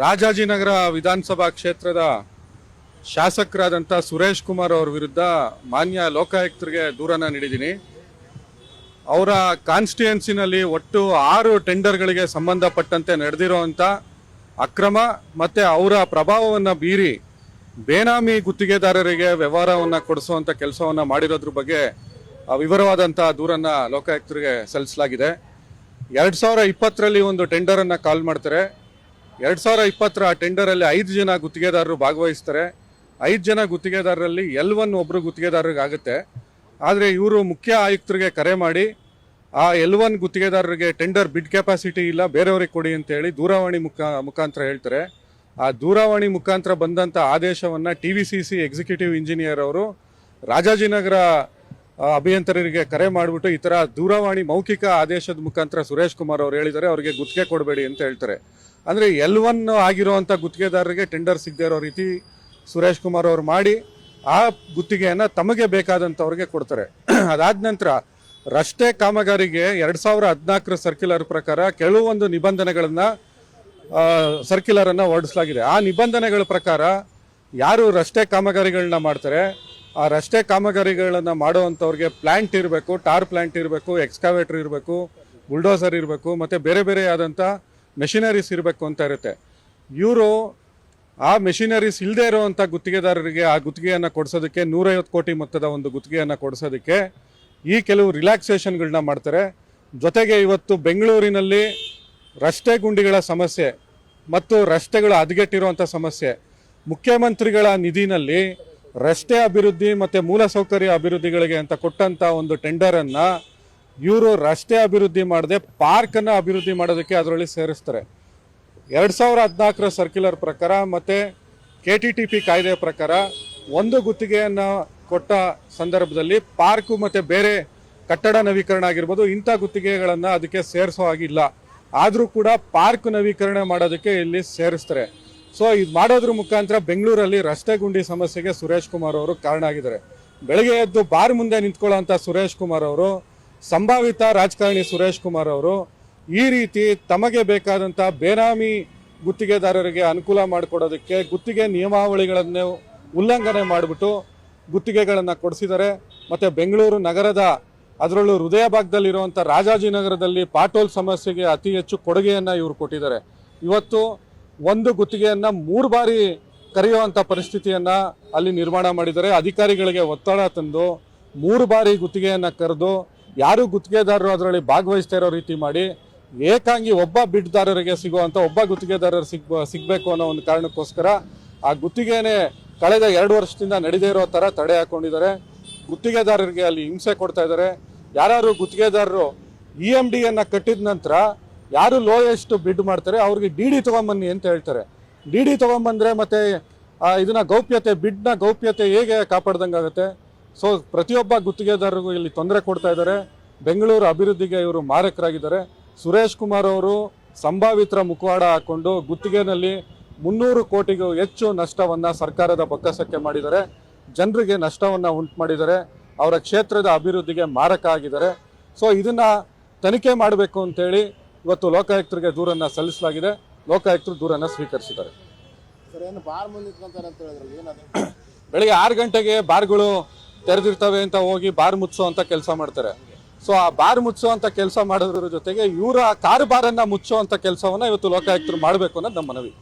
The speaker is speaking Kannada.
ರಾಜಾಜಿನಗರ ವಿಧಾನಸಭಾ ಕ್ಷೇತ್ರದ ಶಾಸಕರಾದಂಥ ಸುರೇಶ್ ಕುಮಾರ್ ಅವರ ವಿರುದ್ಧ ಮಾನ್ಯ ಲೋಕಾಯುಕ್ತರಿಗೆ ದೂರನ್ನು ನೀಡಿದ್ದೀನಿ. ಅವರ ಕಾನ್ಸ್ಟಿಟ್ಯೂನ್ಸಿನಲ್ಲಿ ಒಟ್ಟು 6 ಟೆಂಡರ್ಗಳಿಗೆ ಸಂಬಂಧಪಟ್ಟಂತೆ ನಡೆದಿರುವಂಥ ಅಕ್ರಮ ಮತ್ತು ಅವರ ಪ್ರಭಾವವನ್ನು ಬೀರಿ ಬೇನಾಮಿ ಗುತ್ತಿಗೆದಾರರಿಗೆ ವ್ಯವಹಾರವನ್ನು ಕೊಡಿಸುವಂಥ ಕೆಲಸವನ್ನು ಮಾಡಿರೋದ್ರ ಬಗ್ಗೆ ವಿವರವಾದಂಥ ದೂರನ್ನು ಲೋಕಾಯುಕ್ತರಿಗೆ ಸಲ್ಲಿಸಲಾಗಿದೆ. 2020ರಲ್ಲಿ ಒಂದು ಟೆಂಡರನ್ನು ಕಾಲ್ ಮಾಡ್ತಾರೆ. 2020 ಆ ಟೆಂಡರಲ್ಲಿ 5 ಜನ ಗುತ್ತಿಗೆದಾರರು ಭಾಗವಹಿಸ್ತಾರೆ. 5 ಜನ ಗುತ್ತಿಗೆದಾರರಲ್ಲಿ L1 ಒಬ್ಬರು ಗುತ್ತಿಗೆದಾರರಿಗೆ ಆಗುತ್ತೆ. ಆದರೆ ಇವರು ಮುಖ್ಯ ಆಯುಕ್ತರಿಗೆ ಕರೆ ಮಾಡಿ ಆ L1 ಗುತ್ತಿಗೆದಾರರಿಗೆ ಟೆಂಡರ್ ಬಿಡ್ ಕೆಪಾಸಿಟಿ ಇಲ್ಲ, ಬೇರೆಯವ್ರಿಗೆ ಕೊಡಿ ಅಂತೇಳಿ ದೂರವಾಣಿ ಮುಖಾಂತರ ಹೇಳ್ತಾರೆ. ಆ ದೂರವಾಣಿ ಮುಖಾಂತರ ಬಂದಂಥ ಆದೇಶವನ್ನು TVCC ಎಕ್ಸಿಕ್ಯೂಟಿವ್ ಇಂಜಿನಿಯರ್ ಅವರು ರಾಜಾಜಿನಗರ ಅಭಿಯಂತರರಿಗೆ ಕರೆ ಮಾಡಿಬಿಟ್ಟು ಈ ಥರ ದೂರವಾಣಿ ಮೌಖಿಕ ಆದೇಶದ ಮುಖಾಂತರ ಸುರೇಶ್ ಕುಮಾರ್ ಅವರು ಹೇಳಿದ್ದಾರೆ, ಅವರಿಗೆ ಗುತ್ತಿಗೆ ಕೊಡಬೇಡಿ ಅಂತ ಹೇಳ್ತಾರೆ. ಅಂದರೆ L1 ಆಗಿರುವಂಥ ಗುತ್ತಿಗೆದಾರರಿಗೆ ಟೆಂಡರ್ ಸಿಗದೇ ಇರೋ ರೀತಿ ಸುರೇಶ್ ಕುಮಾರ್ ಅವರು ಮಾಡಿ ಆ ಗುತ್ತಿಗೆಯನ್ನು ತಮಗೆ ಬೇಕಾದಂಥವ್ರಿಗೆ ಕೊಡ್ತಾರೆ. ಅದಾದ ನಂತರ ರಸ್ತೆ ಕಾಮಗಾರಿಗೆ 2014 ಸರ್ಕ್ಯುಲರ್ ಪ್ರಕಾರ ಕೆಲವೊಂದು ನಿಬಂಧನೆಗಳನ್ನು ಸರ್ಕ್ಯುಲರನ್ನು ಹೊರಡಿಸಲಾಗಿದೆ. ಆ ನಿಬಂಧನೆಗಳ ಪ್ರಕಾರ ಯಾರು ರಸ್ತೆ ಕಾಮಗಾರಿಗಳನ್ನ ಮಾಡ್ತಾರೆ ಆ ರಸ್ತೆ ಕಾಮಗಾರಿಗಳನ್ನು ಮಾಡುವಂಥವ್ರಿಗೆ ಪ್ಲ್ಯಾಂಟ್ ಇರಬೇಕು, ಟಾರ್ ಪ್ಲ್ಯಾಂಟ್ ಇರಬೇಕು, ಎಕ್ಸ್ಕಾವೇಟರ್ ಇರಬೇಕು, ಬುಲ್ಡೋಸರ್ ಇರಬೇಕು, ಮತ್ತು ಬೇರೆ ಬೇರೆ ಆದಂಥ ಮೆಷಿನರೀಸ್ ಇರಬೇಕು ಅಂತ ಇರುತ್ತೆ. ಇವರು ಆ ಮೆಷಿನರೀಸ್ ಇಲ್ಲದೆ ಇರುವಂಥ ಗುತ್ತಿಗೆದಾರರಿಗೆ ಆ ಗುತ್ತಿಗೆಯನ್ನು ಕೊಡಿಸೋದಕ್ಕೆ 150 ಕೋಟಿ ಮೊತ್ತದ ಒಂದು ಗುತ್ತಿಗೆಯನ್ನು ಕೊಡಿಸೋದಕ್ಕೆ ಈ ಕೆಲವು ರಿಲ್ಯಾಕ್ಸೇಷನ್ಗಳನ್ನ ಮಾಡ್ತಾರೆ. ಜೊತೆಗೆ ಇವತ್ತು ಬೆಂಗಳೂರಿನಲ್ಲಿ ರಸ್ತೆ ಗುಂಡಿಗಳ ಸಮಸ್ಯೆ ಮತ್ತು ರಸ್ತೆಗಳು ಹದಗೆಟ್ಟಿರುವಂಥ ಸಮಸ್ಯೆ, ಮುಖ್ಯಮಂತ್ರಿಗಳ ನಿಧಿನಲ್ಲಿ ರಸ್ತೆ ಅಭಿವೃದ್ಧಿ ಮತ್ತು ಮೂಲಸೌಕರ್ಯ ಅಭಿವೃದ್ಧಿಗಳಿಗೆ ಅಂತ ಕೊಟ್ಟಂಥ ಒಂದು ಟೆಂಡರನ್ನು ಇವರು ರಸ್ತೆ ಅಭಿವೃದ್ಧಿ ಮಾಡದೆ ಪಾರ್ಕನ್ನು ಅಭಿವೃದ್ಧಿ ಮಾಡೋದಕ್ಕೆ ಅದರಲ್ಲಿ ಸೇರಿಸ್ತಾರೆ. 2014 ಸರ್ಕ್ಯುಲರ್ ಪ್ರಕಾರ ಮತ್ತು KTTP ಕಾಯ್ದೆ ಪ್ರಕಾರ ಒಂದು ಗುತ್ತಿಗೆಯನ್ನು ಕೊಟ್ಟ ಸಂದರ್ಭದಲ್ಲಿ ಪಾರ್ಕು ಮತ್ತು ಬೇರೆ ಕಟ್ಟಡ ನವೀಕರಣ ಆಗಿರ್ಬೋದು ಇಂಥ ಗುತ್ತಿಗೆಗಳನ್ನು ಅದಕ್ಕೆ ಸೇರಿಸೋ ಹಾಗಿಲ್ಲ. ಆದರೂ ಕೂಡ ಪಾರ್ಕ್ ನವೀಕರಣ ಮಾಡೋದಕ್ಕೆ ಇಲ್ಲಿ ಸೇರಿಸ್ತಾರೆ. ಸೊ ಇದು ಮಾಡೋದ್ರ ಮುಖಾಂತರ ಬೆಂಗಳೂರಲ್ಲಿ ರಸ್ತೆ ಗುಂಡಿ ಸಮಸ್ಯೆಗೆ ಸುರೇಶ್ ಕುಮಾರ್ ಅವರು ಕಾರಣ ಆಗಿದ್ದಾರೆ. ಬೆಳಗ್ಗೆ ಎದ್ದು ಬಾರ್ ಮುಂದೆ ನಿಂತ್ಕೊಳ್ಳೋಂಥ ಸುರೇಶ್ ಕುಮಾರ್ ಅವರು, ಸಂಭಾವಿತ ರಾಜಕಾರಣಿ ಸುರೇಶ್ ಕುಮಾರ್ ಅವರು ಈ ರೀತಿ ತಮಗೆ ಬೇಕಾದಂಥ ಬೇನಾಮಿ ಗುತ್ತಿಗೆದಾರರಿಗೆ ಅನುಕೂಲ ಮಾಡಿಕೊಡೋದಕ್ಕೆ ಗುತ್ತಿಗೆ ನಿಯಮಾವಳಿಗಳನ್ನು ಉಲ್ಲಂಘನೆ ಮಾಡಿಬಿಟ್ಟು ಗುತ್ತಿಗೆಗಳನ್ನು ಕೊಡಿಸಿದ್ದಾರೆ. ಮತ್ತು ಬೆಂಗಳೂರು ನಗರದ ಅದರಲ್ಲೂ ಹೃದಯ ಭಾಗದಲ್ಲಿರುವಂಥ ರಾಜಾಜಿನಗರದಲ್ಲಿ ಪಾಟೋಲ್ ಸಮಸ್ಯೆಗೆ ಅತಿ ಹೆಚ್ಚು ಕೊಡುಗೆಯನ್ನು ಇವರು ಕೊಟ್ಟಿದ್ದಾರೆ. ಇವತ್ತು ಒಂದು ಗುತ್ತಿಗೆಯನ್ನು 3 ಬಾರಿ ಕರೆಯುವಂಥ ಪರಿಸ್ಥಿತಿಯನ್ನು ಅಲ್ಲಿ ನಿರ್ಮಾಣ ಮಾಡಿದ್ದಾರೆ. ಅಧಿಕಾರಿಗಳಿಗೆ ಒತ್ತಡ ತಂದು 3 ಬಾರಿ ಗುತ್ತಿಗೆಯನ್ನು ಕರೆದು ಯಾರು ಗುತ್ತಿಗೆದಾರರು ಅದರಲ್ಲಿ ಭಾಗವಹಿಸ್ತಾ ಇರೋ ರೀತಿ ಮಾಡಿ ಏಕಾಂಗಿ ಒಬ್ಬ ಬಿಡ್ದಾರರಿಗೆ ಸಿಗುವಂಥ ಒಬ್ಬ ಗುತ್ತಿಗೆದಾರರು ಸಿಗಬೇಕು ಅನ್ನೋ ಒಂದು ಕಾರಣಕ್ಕೋಸ್ಕರ ಆ ಗುತ್ತಿಗೆನೇ ಕಳೆದ 2 ವರ್ಷದಿಂದ ನಡೆದೇ ಇರೋ ಥರ ತಡೆ ಹಾಕೊಂಡಿದ್ದಾರೆ. ಗುತ್ತಿಗೆದಾರರಿಗೆ ಅಲ್ಲಿ ಹಿಂಸೆ ಕೊಡ್ತಾ ಇದ್ದಾರೆ. ಯಾರು ಗುತ್ತಿಗೆದಾರರು EMDಯನ್ನು ಕಟ್ಟಿದ ನಂತರ ಯಾರು ಲೋಯೆಸ್ಟ್ ಬಿಡ್ ಮಾಡ್ತಾರೆ ಅವ್ರಿಗೆ DD ತೊಗೊಂಬನ್ನಿ ಅಂತ ಹೇಳ್ತಾರೆ. DD ತೊಗೊಂಬಂದರೆ ಮತ್ತೆ ಇದನ್ನ ಗೌಪ್ಯತೆ, ಬಿಡ್ನ ಗೌಪ್ಯತೆ ಹೇಗೆ ಕಾಪಾಡ್ದಂಗಾಗುತ್ತೆ? ಸೊ ಪ್ರತಿಯೊಬ್ಬ ಗುತ್ತಿಗೆದಾರರಿಗೂ ಇಲ್ಲಿ ತೊಂದರೆ ಕೊಡ್ತಾ ಇದ್ದಾರೆ. ಬೆಂಗಳೂರು ಅಭಿವೃದ್ಧಿಗೆ ಇವರು ಮಾರಕರಾಗಿದ್ದಾರೆ. ಸುರೇಶ್ ಕುಮಾರ್ ಅವರು ಸಂಭಾವಿತರ ಮುಖವಾಡ ಹಾಕೊಂಡು ಗುತ್ತಿಗೆನಲ್ಲಿ 300 ಕೋಟಿಗೂ ಹೆಚ್ಚು ನಷ್ಟವನ್ನು ಸರ್ಕಾರದ ಬೊಕ್ಕಸಕ್ಕೆ ಮಾಡಿದ್ದಾರೆ. ಜನರಿಗೆ ನಷ್ಟವನ್ನು ಉಂಟು ಮಾಡಿದ್ದಾರೆ. ಅವರ ಕ್ಷೇತ್ರದ ಅಭಿವೃದ್ಧಿಗೆ ಮಾರಕ ಆಗಿದ್ದಾರೆ. ಸೊ ಇದನ್ನು ತನಿಖೆ ಮಾಡಬೇಕು ಅಂತೇಳಿ ಇವತ್ತು ಲೋಕಾಯುಕ್ತರಿಗೆ ದೂರನ್ನು ಸಲ್ಲಿಸಲಾಗಿದೆ. ಲೋಕಾಯುಕ್ತರು ದೂರನ್ನು ಸ್ವೀಕರಿಸಿದ್ದಾರೆ. ಬೆಳಿಗ್ಗೆ 6 ಗಂಟೆಗೆ ಬಾರ್ಗಳು ತೆರೆದಿರ್ತವೆ ಅಂತ ಹೋಗಿ ಬಾರ್ ಮುಚ್ಚುವಂಥ ಕೆಲಸ ಮಾಡ್ತಾರೆ. ಸೊ ಆ ಬಾರ್ ಮುಚ್ಚುವಂಥ ಕೆಲಸ ಮಾಡೋದ್ರ ಜೊತೆಗೆ ಇವರ ಕಾರು ಬಾರನ್ನು ಮುಚ್ಚುವಂಥ ಕೆಲಸವನ್ನು ಇವತ್ತು ಲೋಕಾಯುಕ್ತರು ಮಾಡಬೇಕು ಅನ್ನೋದು ನಮ್ಮ ಮನವಿ.